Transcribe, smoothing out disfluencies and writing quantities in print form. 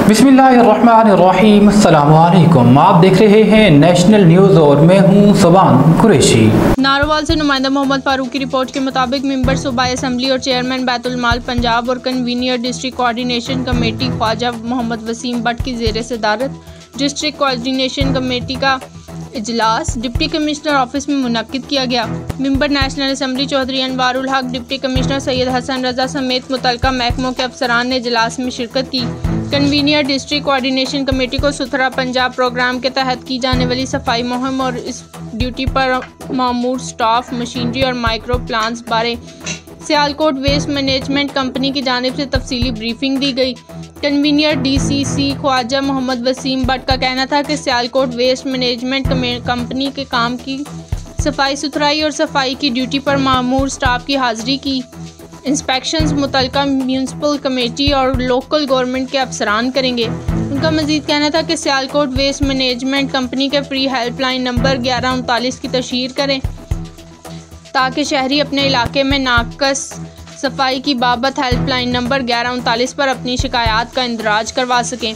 बिस्मिल्लाहिर्रहमानिर्रहीम, अस्सलाम वालेकुम। आप देख रहे हैं नेशनल न्यूज़ और मैं हूं सुबान कुरैशी। नारोवाल से नुमाइंदा मोहम्मद फारूक की रिपोर्ट के मुताबिक मेंबर सूबाई असम्बली और चेयरमैन बैतुल माल पंजाब और convener district coordination committee Khawaja Muhammad Waseem Bhatt की ज़ेर सदारत डिस्ट्रिक्ट कोऑर्डिनेशन कमेटी का इजलास डिप्टी कमिश्नर ऑफिस में मुनक्किद किया गया। Member national assembly Chaudhry Anwarul Haq, deputy commissioner Syed Hassan Raza समेत मुतल्लिका महकमों के अफसरान ने इजलास में शिरकत की। कन्वीनियर डिस्ट्रिक्ट कोऑर्डिनेशन कमेटी को सुथरा पंजाब प्रोग्राम के तहत की जाने वाली सफाई मुहिम और इस ड्यूटी पर मामूर स्टाफ, मशीनरी और माइक्रो प्लान्स बारे सियालकोट वेस्ट मैनेजमेंट कंपनी की जानिब से तफसीली ब्रीफिंग दी गई। कन्वीनियर DCC ख्वाजा मोहम्मद वसीम भट्ट का कहना था कि सियालकोट वेस्ट मैनेजमेंट कंपनी के काम की सफाई सुथराई और सफाई की ड्यूटी पर मामूर स्टाफ की हाजिरी की इंस्पेक्शंस मुतल्लिका म्यूनसिपल कमेटी और लोकल गवर्नमेंट के अफसरान करेंगे। उनका मजीद कहना था कि सियालकोट वेस्ट मैनेजमेंट कंपनी के फ्री हेल्पलाइन नंबर 1139 की तशहीर करें ताकि शहरी अपने इलाके में नाकस सफाई की बाबत हेल्पलाइन नंबर 1139 पर अपनी शिकायत का इंदराज करवा सकें।